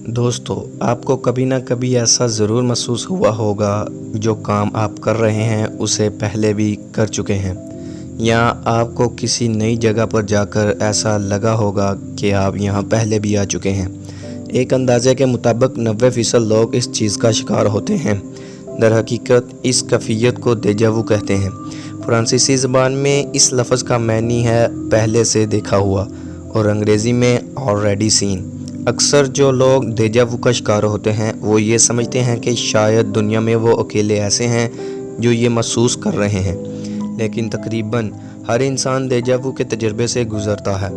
دوستو، آپ کو کبھی نہ کبھی ایسا ضرور محسوس ہوا ہوگا جو کام آپ کر رہے ہیں اسے پہلے بھی کر چکے ہیں، یا آپ کو کسی نئی جگہ پر جا کر ایسا لگا ہوگا کہ آپ یہاں پہلے بھی آ چکے ہیں۔ ایک اندازے کے مطابق 90% لوگ اس چیز کا شکار ہوتے ہیں۔ در حقیقت اس کیفیت کو دیجا وو کہتے ہیں۔ فرانسیسی زبان میں اس لفظ کا معنی ہے پہلے سے دیکھا ہوا، اور انگریزی میں آلریڈی سین۔ اکثر جو لوگ دیجا وو کا شکار ہوتے ہیں وہ یہ سمجھتے ہیں کہ شاید دنیا میں وہ اکیلے ایسے ہیں جو یہ محسوس کر رہے ہیں، لیکن تقریباً ہر انسان دیجا وو کے تجربے سے گزرتا ہے۔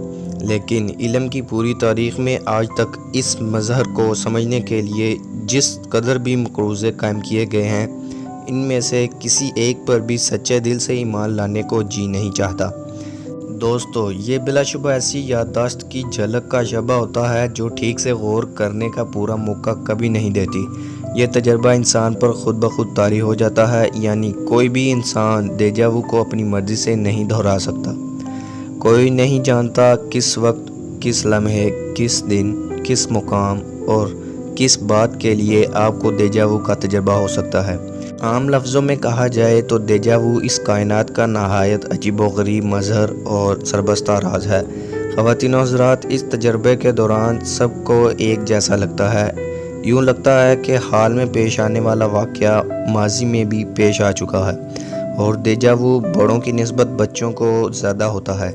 لیکن علم کی پوری تاریخ میں آج تک اس مظہر کو سمجھنے کے لیے جس قدر بھی مقروضے قائم کیے گئے ہیں، ان میں سے کسی ایک پر بھی سچے دل سے ایمان لانے کو جی نہیں چاہتا۔ دوستو، یہ بلا شبہ ایسی یادداشت کی جھلک کا شبہ ہوتا ہے جو ٹھیک سے غور کرنے کا پورا موقع کبھی نہیں دیتی۔ یہ تجربہ انسان پر خود بخود طاری ہو جاتا ہے، یعنی کوئی بھی انسان دیجا وو کو اپنی مرضی سے نہیں دہرا سکتا۔ کوئی نہیں جانتا کس وقت، کس لمحے، کس دن، کس مقام اور کس بات کے لیے آپ کو دیجا وو کا تجربہ ہو سکتا ہے۔ عام لفظوں میں کہا جائے تو دیجا وو اس کائنات کا نہایت عجیب و غریب مظہر اور سربستہ راز ہے۔ خواتین و حضرات، اس تجربے کے دوران سب کو ایک جیسا لگتا ہے۔ یوں لگتا ہے کہ حال میں پیش آنے والا واقعہ ماضی میں بھی پیش آ چکا ہے، اور دیجا وو بڑوں کی نسبت بچوں کو زیادہ ہوتا ہے،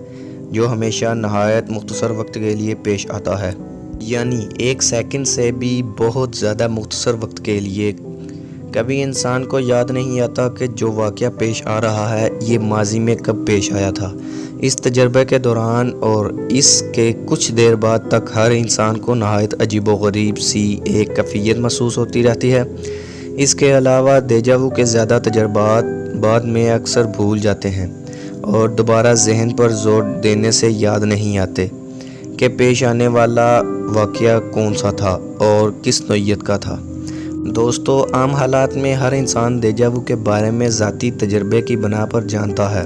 جو ہمیشہ نہایت مختصر وقت کے لیے پیش آتا ہے، یعنی ایک سیکنڈ سے بھی بہت زیادہ مختصر وقت کے لیے۔ کبھی انسان کو یاد نہیں آتا کہ جو واقعہ پیش آ رہا ہے یہ ماضی میں کب پیش آیا تھا۔ اس تجربے کے دوران اور اس کے کچھ دیر بعد تک ہر انسان کو نہایت عجیب و غریب سی ایک کیفیت محسوس ہوتی رہتی ہے۔ اس کے علاوہ دیجا وو کے زیادہ تجربات بعد میں اکثر بھول جاتے ہیں اور دوبارہ ذہن پر زور دینے سے یاد نہیں آتے کہ پیش آنے والا واقعہ کون سا تھا اور کس نوعیت کا تھا۔ دوستو، عام حالات میں ہر انسان دیجا وو کے بارے میں ذاتی تجربے کی بنا پر جانتا ہے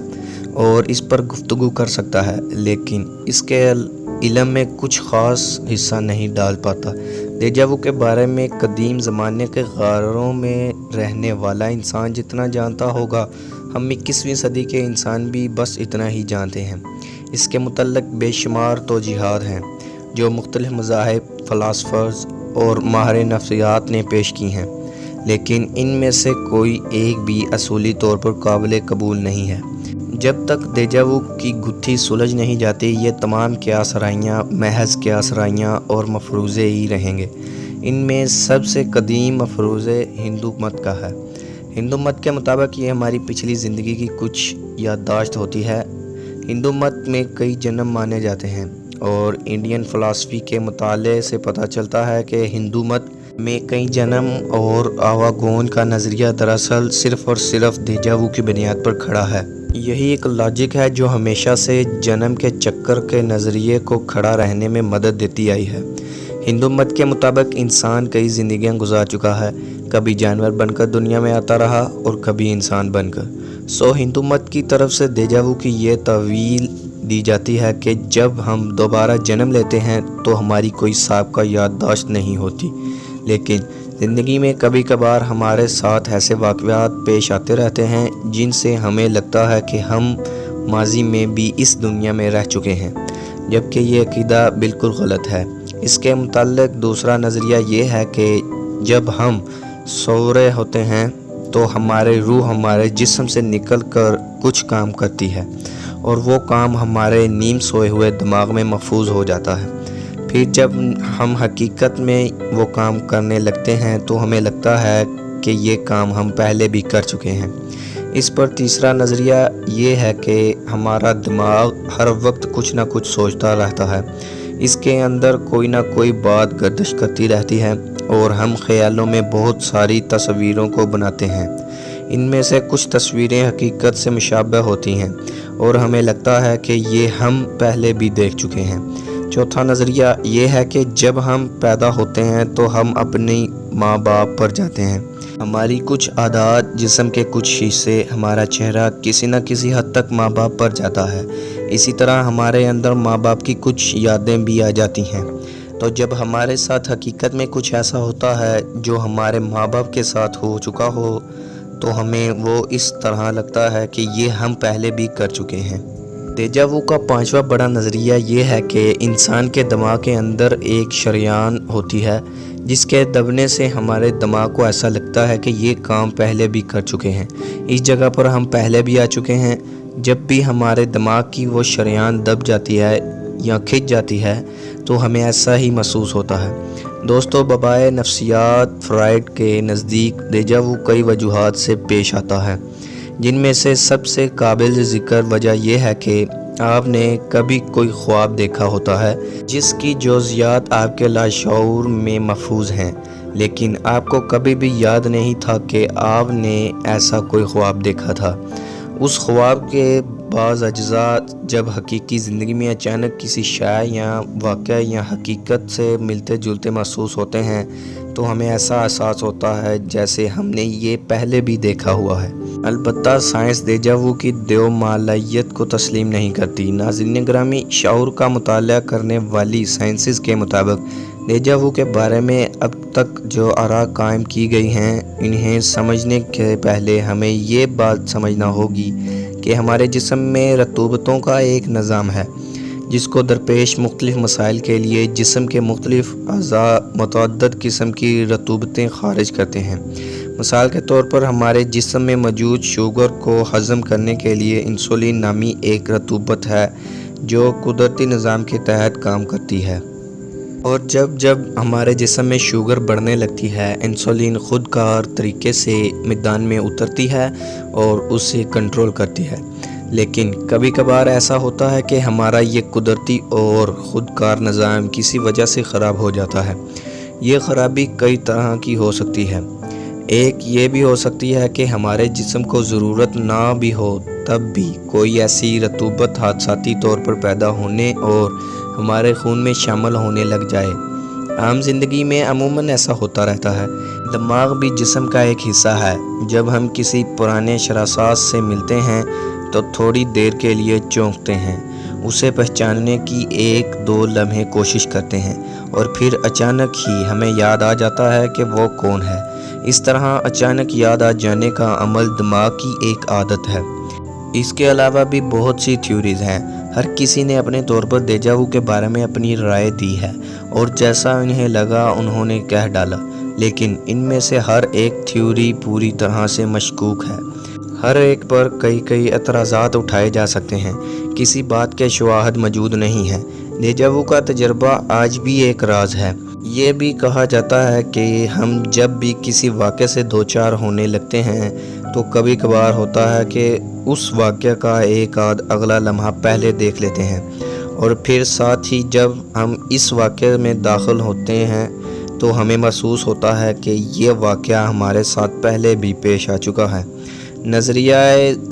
اور اس پر گفتگو کر سکتا ہے، لیکن اس کے علم میں کچھ خاص حصہ نہیں ڈال پاتا۔ دیجا وو کے بارے میں قدیم زمانے کے غاروں میں رہنے والا انسان جتنا جانتا ہوگا، ہم 21ویں صدی کے انسان بھی بس اتنا ہی جانتے ہیں۔ اس کے متعلق بے شمار توجیہات ہیں جو مختلف مذاہب، فلاسفرز اور ماہر نفسیات نے پیش کی ہیں، لیکن ان میں سے کوئی ایک بھی اصولی طور پر قابل قبول نہیں ہے۔ جب تک دیجا وو کی گتھی سلجھ نہیں جاتی، یہ تمام قیاس آرائیاں محض قیاس آرائیاں اور مفروضے ہی رہیں گے۔ ان میں سب سے قدیم مفروضے ہندو مت کا ہے۔ ہندو مت کے مطابق یہ ہماری پچھلی زندگی کی کچھ یادداشت ہوتی ہے۔ ہندو مت میں کئی جنم مانے جاتے ہیں، اور انڈین فلسفی کے مطالعے سے پتہ چلتا ہے کہ ہندو مت میں کئی جنم اور آواگون کا نظریہ دراصل صرف اور صرف دیجا وو کی بنیاد پر کھڑا ہے۔ یہی ایک لاجک ہے جو ہمیشہ سے جنم کے چکر کے نظریے کو کھڑا رہنے میں مدد دیتی آئی ہے۔ ہندو مت کے مطابق انسان کئی زندگیاں گزار چکا ہے، کبھی جانور بن کر دنیا میں آتا رہا اور کبھی انسان بن کر۔ ہندو مت کی طرف سے دیجا وو کی یہ تعویل دی جاتی ہے کہ جب ہم دوبارہ جنم لیتے ہیں تو ہماری کوئی سابقہ یادداشت نہیں ہوتی، لیکن زندگی میں کبھی کبھار ہمارے ساتھ ایسے واقعات پیش آتے رہتے ہیں جن سے ہمیں لگتا ہے کہ ہم ماضی میں بھی اس دنیا میں رہ چکے ہیں، جبکہ یہ عقیدہ بالکل غلط ہے۔ اس کے متعلق دوسرا نظریہ یہ ہے کہ جب ہم سو رہے ہوتے ہیں تو ہماری روح ہمارے جسم سے نکل کر کچھ کام کرتی ہے، اور وہ کام ہمارے نیم سوئے ہوئے دماغ میں محفوظ ہو جاتا ہے۔ پھر جب ہم حقیقت میں وہ کام کرنے لگتے ہیں تو ہمیں لگتا ہے کہ یہ کام ہم پہلے بھی کر چکے ہیں۔ اس پر تیسرا نظریہ یہ ہے کہ ہمارا دماغ ہر وقت کچھ نہ کچھ سوچتا رہتا ہے۔ اس کے اندر کوئی نہ کوئی بات گردش کرتی رہتی ہے، اور ہم خیالوں میں بہت ساری تصویروں کو بناتے ہیں۔ ان میں سے کچھ تصویریں حقیقت سے مشابہ ہوتی ہیں، اور ہمیں لگتا ہے کہ یہ ہم پہلے بھی دیکھ چکے ہیں۔ چوتھا نظریہ یہ ہے کہ جب ہم پیدا ہوتے ہیں تو ہم اپنی ماں باپ پر جاتے ہیں۔ ہماری کچھ عادات، جسم کے کچھ حصے، ہمارا چہرہ کسی نہ کسی حد تک ماں باپ پر جاتا ہے۔ اسی طرح ہمارے اندر ماں باپ کی کچھ یادیں بھی آ جاتی ہیں۔ تو جب ہمارے ساتھ حقیقت میں کچھ ایسا ہوتا ہے جو ہمارے ماں باپ کے ساتھ ہو چکا ہو تو ہمیں وہ اس طرح لگتا ہے کہ یہ ہم پہلے بھی کر چکے ہیں۔ دیجا وو کا پانچواں بڑا نظریہ یہ ہے کہ انسان کے دماغ کے اندر ایک شریان ہوتی ہے جس کے دبنے سے ہمارے دماغ کو ایسا لگتا ہے کہ یہ کام پہلے بھی کر چکے ہیں، اس جگہ پر ہم پہلے بھی آ چکے ہیں۔ جب بھی ہمارے دماغ کی وہ شریان دب جاتی ہے یا کھنچ جاتی ہے تو ہمیں ایسا ہی محسوس ہوتا ہے۔ دوستو، بابائے نفسیات فرائڈ کے نزدیک دیجا وو کئی وجوہات سے پیش آتا ہے، جن میں سے سب سے قابل ذکر وجہ یہ ہے کہ آپ نے کبھی کوئی خواب دیکھا ہوتا ہے جس کی جزئیات آپ کے لاشعور میں محفوظ ہیں، لیکن آپ کو کبھی بھی یاد نہیں تھا کہ آپ نے ایسا کوئی خواب دیکھا تھا۔ اس خواب کے بعض اجزاء جب حقیقی زندگی میں اچانک کسی شے یا واقعہ یا حقیقت سے ملتے جلتے محسوس ہوتے ہیں تو ہمیں ایسا احساس ہوتا ہے جیسے ہم نے یہ پہلے بھی دیکھا ہوا ہے۔ البتہ سائنس دیجا وو کی دیومالیت کو تسلیم نہیں کرتی۔ ناظرین گرامی، شعور کا مطالعہ کرنے والی سائنسز کے مطابق دیجا وو کے بارے میں اب تک جو آراء قائم کی گئی ہیں، انہیں سمجھنے کے پہلے ہمیں یہ بات سمجھنا ہوگی کہ ہمارے جسم میں رطوبتوں کا ایک نظام ہے جس کو درپیش مختلف مسائل کے لیے جسم کے مختلف اعضاء متعدد قسم کی رطوبتیں خارج کرتے ہیں۔ مثال کے طور پر ہمارے جسم میں موجود شوگر کو ہضم کرنے کے لیے انسولین نامی ایک رطوبت ہے جو قدرتی نظام کے تحت کام کرتی ہے، اور جب ہمارے جسم میں شوگر بڑھنے لگتی ہے، انسولین خود کار طریقے سے میدان میں اترتی ہے اور اسے کنٹرول کرتی ہے۔ لیکن کبھی کبھار ایسا ہوتا ہے کہ ہمارا یہ قدرتی اور خود کار نظام کسی وجہ سے خراب ہو جاتا ہے۔ یہ خرابی کئی طرح کی ہو سکتی ہے۔ ایک یہ بھی ہو سکتی ہے کہ ہمارے جسم کو ضرورت نہ بھی ہو تب بھی کوئی ایسی رطوبت حادثاتی طور پر پیدا ہونے اور ہمارے خون میں شامل ہونے لگ جائے۔ عام زندگی میں عموماً ایسا ہوتا رہتا ہے۔ دماغ بھی جسم کا ایک حصہ ہے۔ جب ہم کسی پرانے شناساس سے ملتے ہیں تو تھوڑی دیر کے لیے چونکتے ہیں، اسے پہچاننے کی 1-2 لمحے کوشش کرتے ہیں اور پھر اچانک ہی ہمیں یاد آ جاتا ہے کہ وہ کون ہے۔ اس طرح اچانک یاد آ جانے کا عمل دماغ کی ایک عادت ہے۔ اس کے علاوہ بھی بہت سی تھیوریز ہیں۔ ہر کسی نے اپنے طور پر دیجا وو کے بارے میں اپنی رائے دی ہے اور جیسا انہیں لگا انہوں نے کہہ ڈالا، لیکن ان میں سے ہر ایک تھیوری پوری طرح سے مشکوک ہے۔ ہر ایک پر کئی اعتراضات اٹھائے جا سکتے ہیں۔ کسی بات کے شواہد موجود نہیں ہیں۔ دیجا وو کا تجربہ آج بھی ایک راز ہے۔ یہ بھی کہا جاتا ہے کہ ہم جب بھی کسی واقعے سے دوچار ہونے لگتے ہیں تو کبھی کبھار ہوتا ہے کہ اس واقعے کا ایک آدھ اگلا لمحہ پہلے دیکھ لیتے ہیں، اور پھر ساتھ ہی جب ہم اس واقعے میں داخل ہوتے ہیں تو ہمیں محسوس ہوتا ہے کہ یہ واقعہ ہمارے ساتھ پہلے بھی پیش آ چکا ہے۔ نظریہ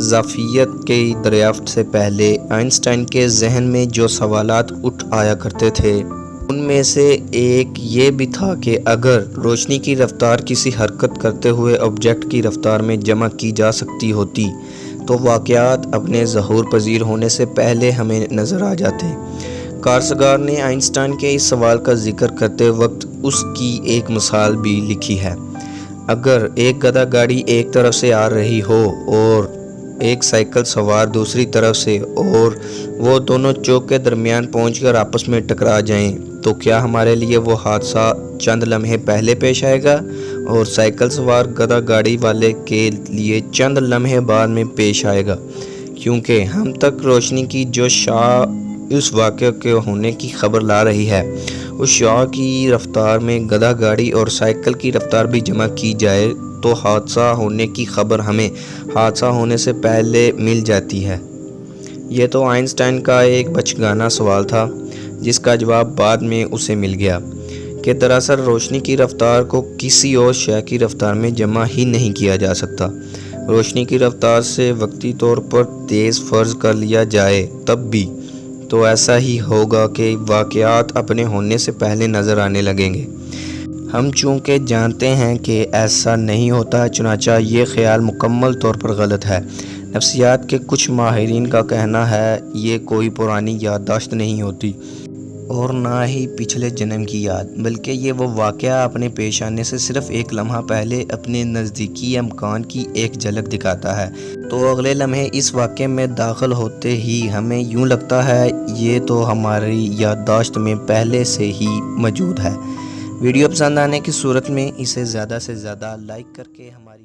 ضافیت کی دریافت سے پہلے آئنسٹائن کے ذہن میں جو سوالات اٹھ آیا کرتے تھے ان میں سے ایک یہ بھی تھا کہ اگر روشنی کی رفتار کسی حرکت کرتے ہوئے آبجیکٹ کی رفتار میں جمع کی جا سکتی ہوتی تو واقعات اپنے ظہور پذیر ہونے سے پہلے ہمیں نظر آ جاتے۔ کارسگار نے آئنسٹائن کے اس سوال کا ذکر کرتے وقت اس کی ایک مثال بھی لکھی ہے۔ اگر ایک گدھا گاڑی ایک طرف سے آ رہی ہو اور ایک سائیکل سوار دوسری طرف سے اور وہ دونوں چوک کے درمیان پہنچ کر آپس میں ٹکرا جائیں تو کیا ہمارے لیے وہ حادثہ چند لمحے پہلے پیش آئے گا اور سائیکل سوار گدھا گاڑی والے کے لیے چند لمحے بعد میں پیش آئے گا؟ کیونکہ ہم تک روشنی کی جو شعاع اس واقعے کے ہونے کی خبر لا رہی ہے، اس شعاع کی رفتار میں گدھا گاڑی اور سائیکل کی رفتار بھی جمع کی جائے تو حادثہ ہونے کی خبر ہمیں حادثہ ہونے سے پہلے مل جاتی ہے۔ یہ تو آئنسٹائن کا ایک بچگانہ سوال تھا جس کا جواب بعد میں اسے مل گیا کہ دراصل روشنی کی رفتار کو کسی اور شے کی رفتار میں جمع ہی نہیں کیا جا سکتا۔ روشنی کی رفتار سے وقتی طور پر تیز فرض کر لیا جائے تب بھی تو ایسا ہی ہوگا کہ واقعات اپنے ہونے سے پہلے نظر آنے لگیں گے۔ ہم چونکہ جانتے ہیں کہ ایسا نہیں ہوتا، چنانچہ یہ خیال مکمل طور پر غلط ہے۔ نفسیات کے کچھ ماہرین کا کہنا ہے یہ کوئی پرانی یادداشت نہیں ہوتی، اور نہ ہی پچھلے جنم کی یاد، بلکہ یہ وہ واقعہ اپنے پیش آنے سے صرف ایک لمحہ پہلے اپنے نزدیکی امکان کی ایک جھلک دکھاتا ہے۔ تو اگلے لمحے اس واقعے میں داخل ہوتے ہی ہمیں یوں لگتا ہے یہ تو ہماری یادداشت میں پہلے سے ہی موجود ہے۔ ویڈیو پسند آنے کی صورت میں اسے زیادہ سے زیادہ لائک کر کے ہماری